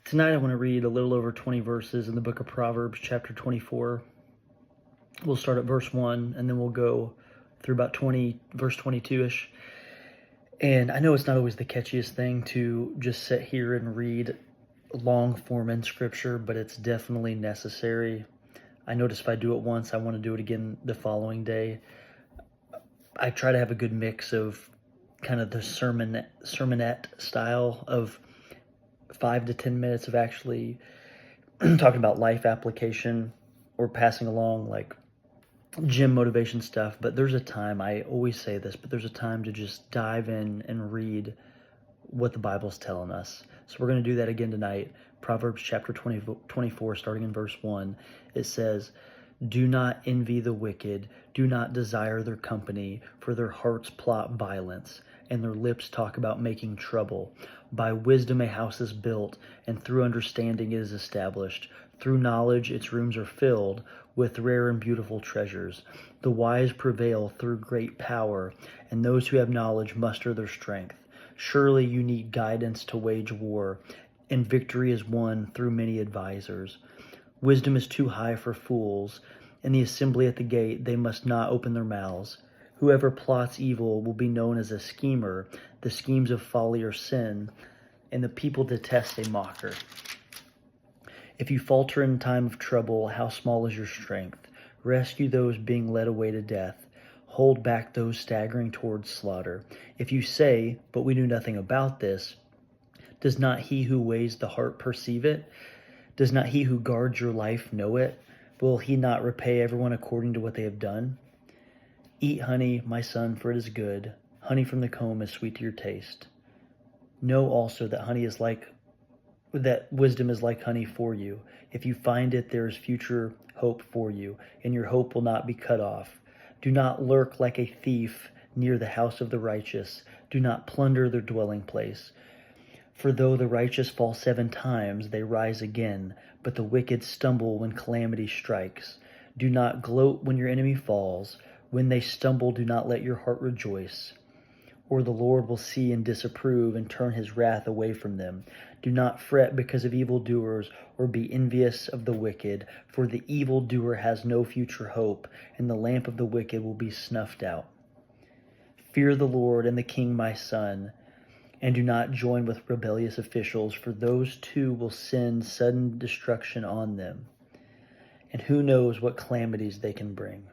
Tonight I want to read a little over 20 verses in the book of Proverbs, chapter 24. We'll start at verse 1, and then we'll go through about verse 22-ish. And I know it's not always the catchiest thing to just sit here and read long form in Scripture, but it's definitely necessary. I notice if I do it once, I want to do it again the following day. I try to have a good mix of kind of the sermonette style of 5 to 10 minutes of actually talking about life application or passing along like gym motivation stuff. But there's a time, I always say this, but there's a time to just dive in and read what the Bible's telling us. So we're going to do that again tonight. Proverbs chapter 24, starting in verse 1, it says, "Do not envy the wicked, do not desire their company, for their hearts plot violence, and their lips talk about making trouble. By wisdom a house is built, and through understanding it is established. Through knowledge its rooms are filled with rare and beautiful treasures. The wise prevail through great power, and those who have knowledge muster their strength. Surely you need guidance to wage war, and victory is won through many advisers. Wisdom is too high for fools. In the assembly at the gate they must not open their mouths. Whoever plots evil will be known as a schemer. The schemes of folly are sin, and the people detest a mocker. If you falter in time of trouble, how small is your strength? Rescue those being led away to death. Hold back those staggering towards slaughter. If you say, 'But we knew nothing about this,' does not he who weighs the heart perceive it? Does not he who guards your life know it? Will he not repay everyone according to what they have done? Eat honey, my son, for it is good. Honey from the comb is sweet to your taste. Know also that wisdom is like honey for you. If you find it, there is future hope for you, and your hope will not be cut off. Do not lurk like a thief near the house of the righteous. Do not plunder their dwelling place. For though the righteous fall 7 times, they rise again, but the wicked stumble when calamity strikes. Do not gloat when your enemy falls. When they stumble, do not let your heart rejoice. Or the Lord will see and disapprove and turn his wrath away from them. Do not fret because of evildoers or be envious of the wicked, for the evildoer has no future hope, and the lamp of the wicked will be snuffed out. Fear the Lord and the king, my son, and do not join with rebellious officials, for those two will send sudden destruction on them, and who knows what calamities they can bring."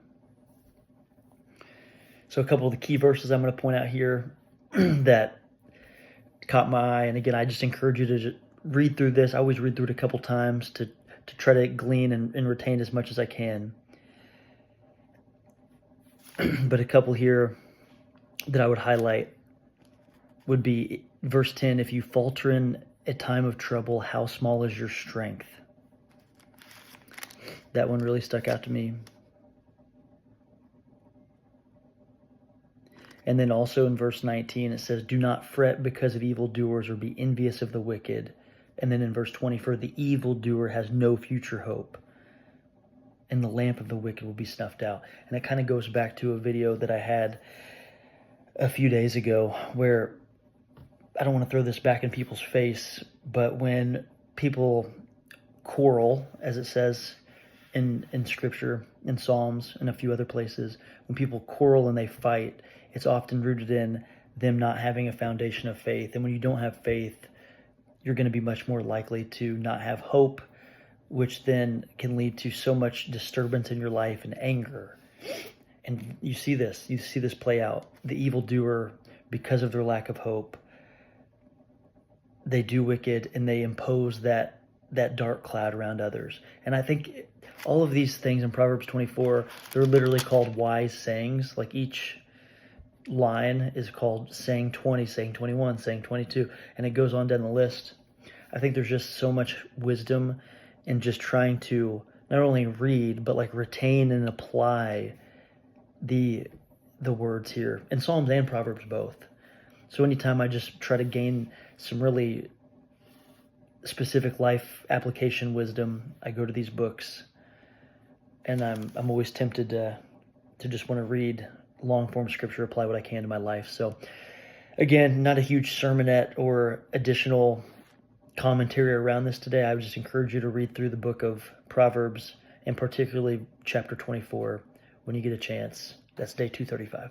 So a couple of the key verses I'm going to point out here that caught my eye. And again, I just encourage you to just read through this. I always read through it a couple times to try to glean and retain as much as I can. But a couple here that I would highlight would be verse 10, "If you falter in a time of trouble, how small is your strength?" That one really stuck out to me. And then also in verse 19, it says, "Do not fret because of evildoers or be envious of the wicked." And then in verse 20, "For the evildoer has no future hope, and the lamp of the wicked will be snuffed out." And it kind of goes back to a video that I had a few days ago where I don't want to throw this back in people's face, but when people quarrel, as it says in Scripture, in Psalms, and a few other places, when people quarrel and they fight, it's often rooted in them not having a foundation of faith. And when you don't have faith, you're going to be much more likely to not have hope, which then can lead to so much disturbance in your life and anger. And you see this play out. The evildoer, because of their lack of hope, they do wicked and they impose that dark cloud around others. And I think all of these things in Proverbs 24, they're literally called wise sayings. Like each line is called saying 20, saying 21, saying 22, and it goes on down the list. I think there's just so much wisdom in just trying to not only read, but like retain and apply the words here in Psalms and Proverbs both. So anytime I just try to gain some really specific life application wisdom, I go to these books, and I'm always tempted to just want to read long form Scripture, apply what I can to my life. So again, not a huge sermonette or additional commentary around this today, I would just encourage you to read through the book of Proverbs, and particularly chapter 24 when you get a chance. That's day 235.